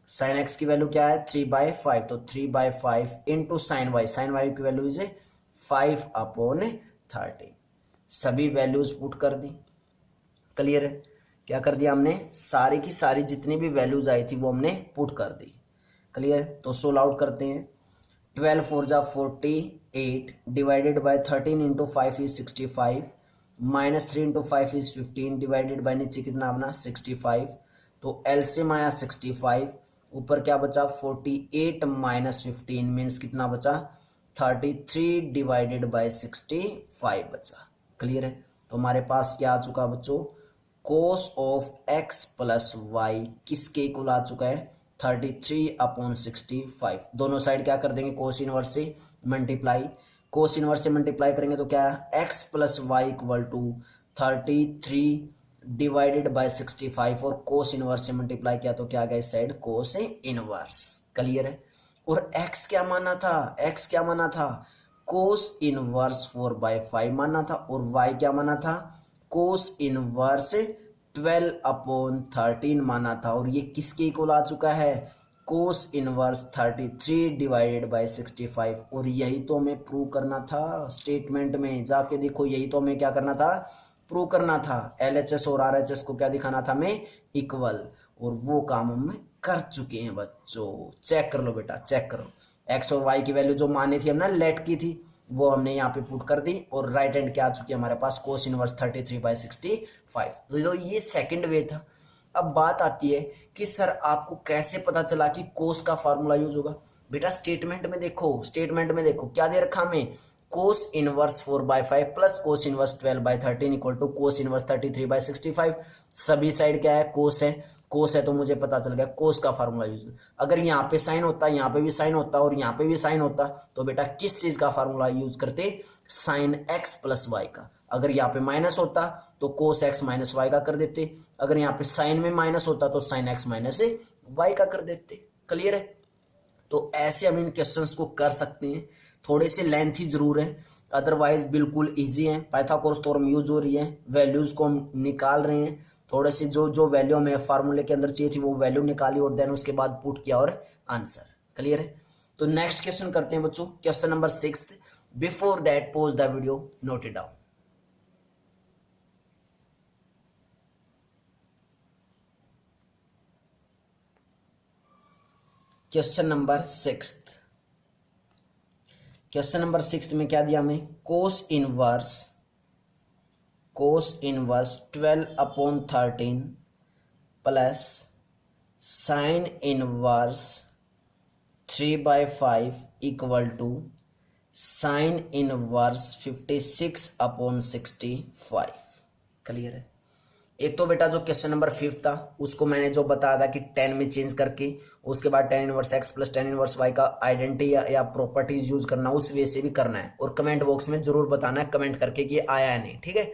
sine x की वैल्यू क्या है 3/5, तो 3/5 इंटू साइन y की वैल्यू इज 5/13। सभी वैल्यूज पुट कर दी। क्लियर है, क्या कर दिया हमने, सारी की सारी जितनी भी वैल्यूज आई थी वो हमने पुट कर दी। क्लियर है, तो सोल्व आउट करते हैं। 12 4 जा 48 divided by 13 into 5 is 65, minus 3 into 5 is 15 divided by नीचे कितना अपना 65, तो एलसीएम आया 65, ऊपर क्या बचा 48 माइनस 15 मीन्स कितना बचा 33 डिवाइडेड बाय 65 बचा। क्लियर है, तो हमारे पास क्या आ चुका बच्चों cos of x plus y किसके इक्वल आ चुका है 33/65। दोनों साइड क्या कर देंगे कोस इनवर्स से मल्टीप्लाई, कोस इनवर्स से मल्टीप्लाई करेंगे तो क्या है x plus y equal to 33 divided by 65, और कोस इनवर्स से मल्टीप्लाई किया तो क्या आ गया इस साइड कोस इनवर्स। क्लियर है, और x क्या माना था, कोस इनवर्स 4/5 माना था, और y क्या माना था कोस इनवर्स 12/13 माना था, और ये किसके इक्वल आ चुका है कोस इनवर्स 33 डिवाइडेड बाय 65, और यही तो हमें प्रूव करना था स्टेटमेंट में, जाके देखो यही तो हमें क्या करना था प्रूव करना था। LHS और RHS को क्या दिखाना था हमें इक्वल, और वो काम हम कर चुके हैं बच्चों। चेक कर लो बेटा, चेक करो, x और y की वैल्यू जो मानी थी हमने लेट की थी वो हमने यहाँ पे पुट कर दी, और राइट हैंड क्या आ चुकी है हमारे पास कोस इनवर्स 33/65। तो ये सेकंड वे था। अब बात आती है कि सर आपको कैसे पता चला कि कोस का फार्मूला यूज होगा। बेटा स्टेटमेंट में देखो क्या दे रखा हमें cos inverse 4/5 plus cos inverse 12/13 equal to cos inverse 33/65। सभी साइड क्या है कोस है तो मुझे पता चल गया कोस का फार्मूला यूज। अगर यहाँ पे साइन होता, यहाँ पे भी साइन होता और यहाँ पे भी साइन होता, तो बेटा किस चीज का फार्मूला यूज करते साइन x प्लस वाई का। अगर यहाँ पे माइनस होता तो कोस x माइनस वाई का कर देते, अगर यहाँ पे साइन में माइनस होता तो साइन x माइनस वाई का कर देते। क्लियर है, तो ऐसे हम इन क्वेश्चंस को कर सकते हैं, थोड़े से लेंथी जरूर है, अदरवाइज बिल्कुल इजी है। पाइथागोरस थ्योरम यूज हो रही है, वैल्यूज को हम निकाल रहे हैं, थोड़े से जो वैल्यू हमें फार्मूले के अंदर चाहिए थी वो वैल्यू निकाली और देन उसके बाद पुट किया और आंसर। क्लियर है, तो नेक्स्ट क्वेश्चन करते हैं बच्चों, question number 6। Before that pause the video, note it down. Question number 6 में क्या दिया हमें cos inverse 12/13 plus sine inverse 3/5 equal to sine inverse 56/65। Clear है, एक तो बेटा जो क्वेश्चन नंबर 5 था उसको मैंने जो बताया था कि 10 में चेंज करके उसके बाद tan inverse x plus tan inverse y का आइडेंटिटी या प्रॉपर्टीज यूज करना, उस वे से भी करना है, और कमेंट बॉक्स में जरूर बताना है कमेंट करके कि आया है नहीं। ठीक है,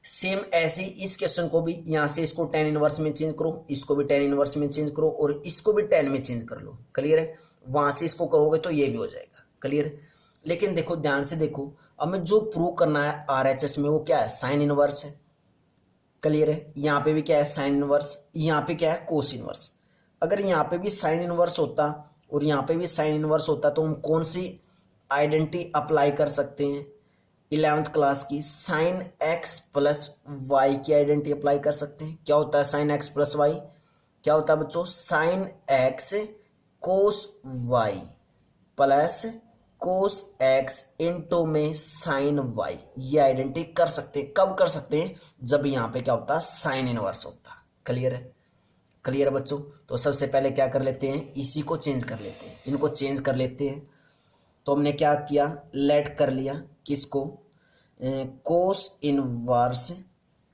सेम ऐसे ही इस क्वेश्चन को भी यहाँ से इसको टेन इनवर्स में चेंज करो, इसको भी टेन इनवर्स में चेंज करो और इसको भी टेन में चेंज कर लो। क्लियर है? वहां से इसको करोगे तो ये भी हो जाएगा। क्लियर है? लेकिन देखो ध्यान से देखो, हमें जो प्रूव करना है आरएचएस में वो क्या है? साइन इनवर्स है। क्लियर है? यहाँ पे भी क्या है? Sine inverse. यहाँ पे क्या है? Cos inverse. अगर यहाँ पे भी साइन इनवर्स होता और यहाँ पे भी साइन इनवर्स होता तो हम कौन सी आइडेंटिटी अप्लाई कर सकते हैं? 11th क्लास की साइन एक्स प्लस वाई की आइडेंटिटी अप्लाई कर सकते हैं। क्या होता है साइन एक्स प्लस वाई? क्या होता है बच्चों? Sine x cos y plus cos x into में साइन वाई। ये आइडेंटिटी कर सकते हैं। कब कर सकते हैं? जब यहाँ पे क्या होता है? साइन इनवर्स होता। क्लियर है? क्लियर है बच्चों? तो सबसे पहले क्या कर लेते हैं? इसी को चेंज कर लेते हैं, इनको चेंज कर लेते हैं। तो हमने क्या किया? लेट कर लिया किसको? कोस इनवर्स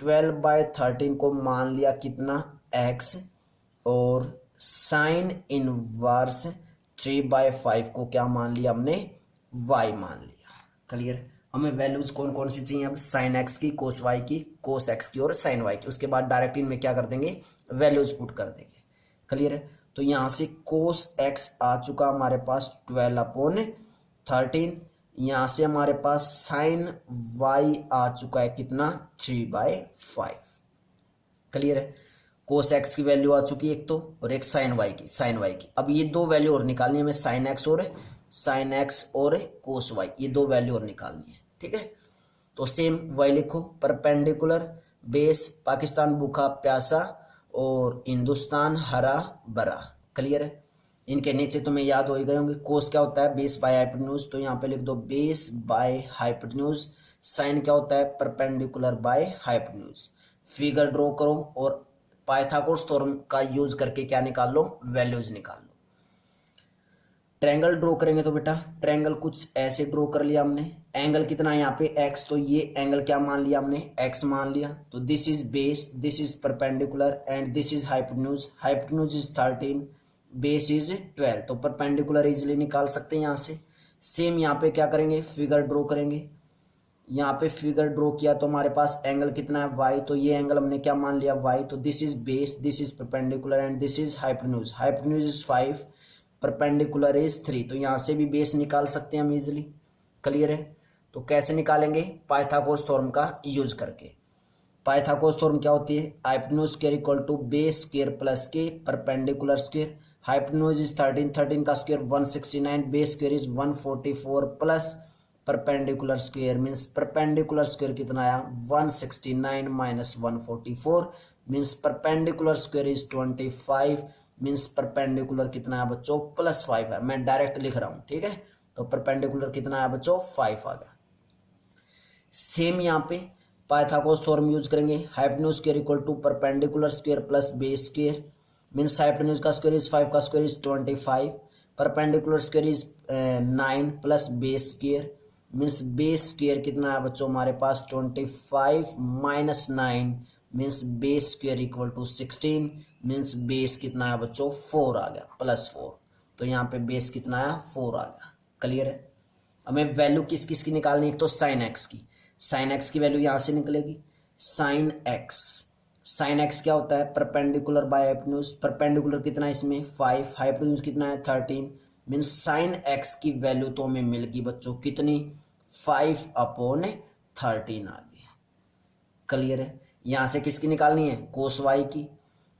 12/13 को मान लिया कितना? एक्स। और साइन इनवर्स 3/5 को क्या मान लिया हमने? वाई मान लिया। क्लियर? हमें वैल्यूज कौन कौन सी चाहिए अब? साइन एक्स की, कोस वाई की, कोस एक्स की और साइन वाई की। उसके बाद डायरेक्ट इनमें क्या कर देंगे? वैल्यूज पुट कर देंगे। क्लियर है? तो यहाँ से कोस एक्स आ चुका हमारे पास 12/13। यहाँ से हमारे पास साइन वाई आ चुका है कितना? 3/5। क्लियर है? कोस एक्स की वैल्यू आ चुकी है एक तो, और एक साइन वाई की। अब ये दो वैल्यू और निकालनी है हमें, साइन एक्स और कोस वाई, ये दो वैल्यू और निकालनी है। ठीक है? तो सेम वाई लिखो, परपेंडिकुलर बेस पाकिस्तान भूखा प्यासा और हिंदुस्तान हरा भरा। क्लियर है? इनके नीचे तुम्हें याद हो ही गए होंगे। कोस क्या होता है? बेस बाय हाइपोटेन्यूज, तो यहाँ पे लिख दो बेस बाय हाइपोटेन्यूज। साइन क्या होता है? Perpendicular by hypotenuse. Figure draw करो और पाइथागोरस थ्योरम का यूज करके क्या निकाल लो? वैल्यूज निकाल लो। ट्रायंगल ड्रॉ करेंगे तो बेटा ट्रायंगल कुछ ऐसे ड्रॉ कर लिया हमने। एंगल कितना है यहाँ पे? एक्स, तो ये एंगल क्या मान लिया हमने? एक्स मान लिया। तो this is base, this is perpendicular and this is hypotenuse. Hypotenuse is 13, base is 12। तो परपेंडिकुलर इजिली निकाल सकते हैं यहाँ से। सेम यहाँ पे क्या करेंगे? फिगर ड्रॉ करेंगे। यहाँ पे फिगर ड्रॉ किया तो हमारे पास एंगल कितना है? वाई, तो ये एंगल हमने क्या मान लिया? वाई। तो this is base, this is perpendicular and this is hypotenuse. Hypotenuse is 5, perpendicular is 3। तो यहाँ से भी बेस निकाल सकते हैं हम इजिली। क्लियर है? तो कैसे निकालेंगे? पाइथागोरस थ्योरम का यूज करके। पाइथागोरस थ्योरम क्या होती है? Hypotenuse square equal to base square plus के परपेंडिकुलर स्क्वायर। हाइपोटेन्यूज इज 13, 13 का square 169, base square is 144 plus perpendicular square means perpendicular square कितना आया? 169 minus 144 means perpendicular square is 25 means perpendicular कितना है बच्चों? +5 है। मैं डायरेक्ट लिख रहा हूँ। ठीक है? तो परपेंडिकुलर कितना है बच्चों? 5 आ गया। सेम यहाँ पे पाइथागोरस थ्योरम यूज करेंगे। Hypotenuse square equal to perpendicular square plus base square means hypotenuse का स्क्वायर इज 5 का square is 25, perpendicular square is 9 plus base square means base square कितना है बच्चों हमारे पास? 25 minus 9 means base square equal to 16 means base कितना है बच्चों? 4 आ गया, +4। तो यहाँ पे बेस कितना आया? 4 आ गया। क्लियर है? हमें वैल्यू किस किस की निकालनी है? एक तो साइन एक्स की। साइन एक्स की वैल्यू यहाँ से निकलेगी। साइन एक्स क्या होता है? Perpendicular by hypotenuse. परपेंडिकुलर कितना है इसमें? 5, हाइपोटेन्यूज कितना है? 13 मीन्स साइन एक्स की वैल्यू तो हमें मिल गई बच्चों कितनी? 5/13 आ गई। क्लियर है? यहाँ से किसकी निकालनी है? कोस वाई की।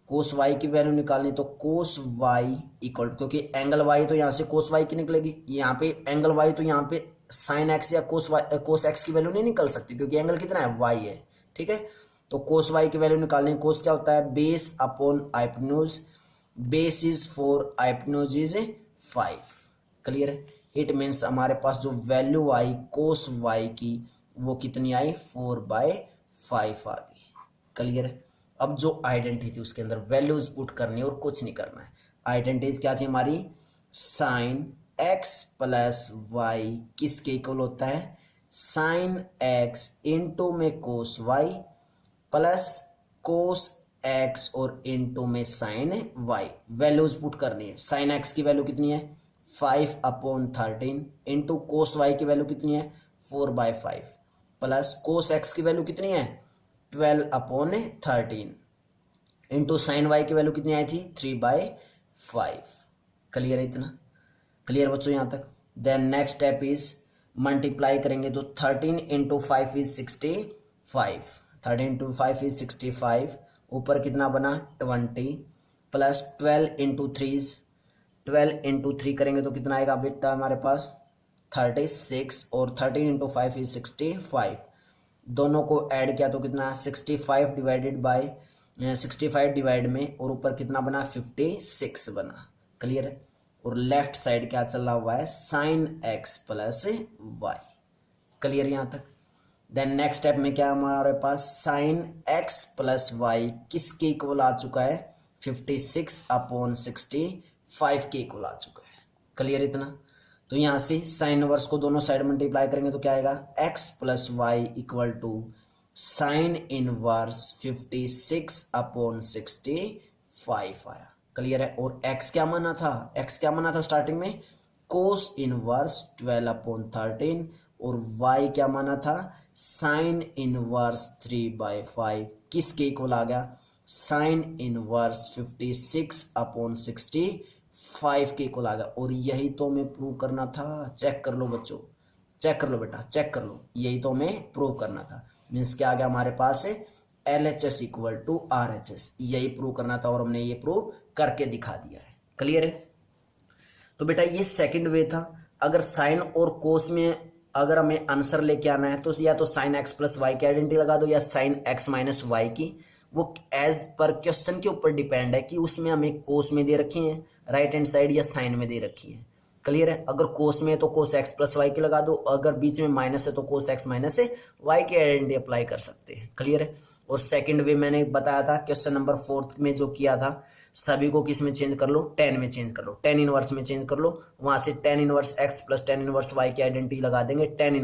कोस वाई की वैल्यू निकालनी, तो कोस वाई इक्वल, क्योंकि एंगल वाई तो यहाँ से कोस वाई की निकलेगी, यहाँ पे एंगल वाई, तो यहाँ पे साइन एक्स या कोस एक्स की वैल्यू नहीं निकल सकती क्योंकि एंगल कितना है? वाई है। ठीक है? तो कोस वाई की वैल्यू निकालनी। कोस क्या होता है? Base upon hypotenuse. Base is 4, hypotenuse is 5। Clear है? इट मीन्स हमारे पास जो वैल्यू आई कोस वाई की वो कितनी आई? 4/5 आ गई। क्लियर है? अब जो आइडेंटिटी थी उसके अंदर वैल्यूज पुट करनी है और कुछ नहीं करना है। आइडेंटिटी क्या थी हमारी? साइन एक्स प्लस वाई किसके इक्वल होता है? साइन एक्स इंटू में कोस वाई प्लस कोस एक्स और इंटू में साइन वाई। वैल्यूज पुट करनी है। साइन एक्स की वैल्यू कितनी है? 5/13 इंटू कोस वाई की वैल्यू कितनी है? 4/5 प्लस कोस एक्स की वैल्यू कितनी है? 12/13 इंटू साइन वाई की वैल्यू कितनी आई थी 3/5। क्लियर है इतना? क्लियर बच्चों यहाँ तक? Then next step is multiply करेंगे तो 13 इंटू 5 इज 65। 13 into 5 is 65। ऊपर कितना बना 20 प्लस 12 इंटू 3 12 इंटू 3 करेंगे तो कितना आएगा बेटा हमारे पास 36 और 13 इंटू 5 इज 65। दोनों को ऐड किया तो कितना 65 डिवाइडेड बाय 65 डिवाइड में और ऊपर कितना बना 56 बना। क्लियर है? और लेफ्ट साइड क्या चल रहा हुआ है sine x plus y. Clear यहाँ तक? देन नेक्स्ट स्टेप में क्या हमारे पास साइन एक्स प्लस वाई किसके इक्वल आ चुका है 56/65 के इक्वल आ चुका है। क्लियर इतना? तो यहाँ से साइन इनवर्स को दोनों साइड मल्टीप्लाई करेंगे तो क्या आएगा x plus y equal to sine inverse 56/65 आया। क्लियर है? और x क्या माना था? x क्या माना था स्टार्टिंग में कोस इनवर्स 12/13 और y क्या माना था साइन इनवर्स 3/5 किसके इक्वल आ गया साइन इनवर्स 56/65 के इक्वल आ गया। और यही तो हमें प्रूव करना था। चेक कर लो बच्चों, चेक कर लो बेटा, चेक कर लो, यही तो हमें प्रूव करना था। मीन्स क्या आ गया हमारे पास LHS इक्वल टू RHS, यही प्रूव करना था और हमने ये प्रूव करके दिखा दिया है। क्लियर है? तो बेटा ये सेकंड वे था। अगर साइन और कोस में अगर हमें आंसर लेके आना है तो या तो साइन एक्स प्लस वाई की आइडेंटिटी लगा दो या साइन एक्स माइनस वाई की। वो एज पर क्वेश्चन के ऊपर डिपेंड है कि उसमें हमें कोस में दे रखी है राइट हैंड साइड या साइन में दे रखी है। क्लियर है? अगर कोस में है तो कोस एक्स प्लस वाई की लगा दो, अगर बीच में माइनस है तो कोस एक्स माइनस वाई की आइडेंटिटी अप्लाई कर सकते हैं। क्लियर है? और सेकंड वे मैंने बताया था क्वेश्चन नंबर 4 में जो किया था सभी को किस में चेंज कर लो 10 में चेंज कर लो, 10 इनवर्स में चेंज कर लो। वहां से 10 inverse x plus 10 inverse y की आइडेंटिटी लगा देंगे 10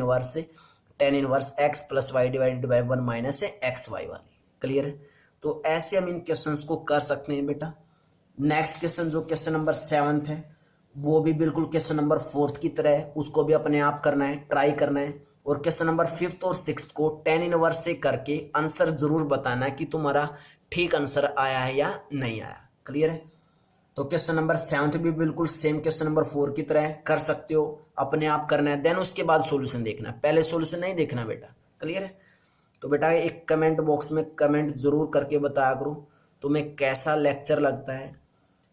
inverse x plus y divided by 1 minus x y वाली। क्लियर है? तो ऐसे हम इन क्वेश्चंस को कर सकते हैं बेटा। नेक्स्ट क्वेश्चन जो क्वेश्चन नंबर 7 है वो भी बिल्कुल क्वेश्चन नंबर 4 की तरह है, उसको भी अपने आप करना है, ट्राई करना है। और क्वेश्चन नंबर 5 और 6 को 10 इनवर्स से करके आंसर जरूर बताना है कि तुम्हारा ठीक आंसर आया है या नहीं आया। क्लियर है? तो क्वेश्चन नंबर 7 भी बिल्कुल सेम क्वेश्चन नंबर 4 की तरह है, कर सकते हो, अपने आप करना है। देन उसके बाद सॉल्यूशन देखना है, पहले सॉल्यूशन नहीं देखना बेटा। क्लियर है? तो बेटा एक कमेंट बॉक्स में कमेंट जरूर करके बताया करो तुम्हें कैसा लेक्चर लगता है।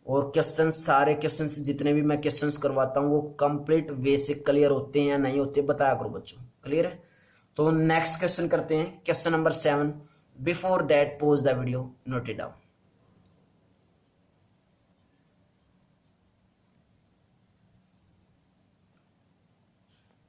और क्वेश्चन सारे क्वेश्चन जितने भी मैं क्वेश्चंस करवाता हूँ वो कंप्लीट वे से क्लियर होते हैं या नहीं होते बताया करो बच्चों। क्लियर है? तो नेक्स्ट क्वेश्चन करते हैं question number 7। Before that pause the video, note it down.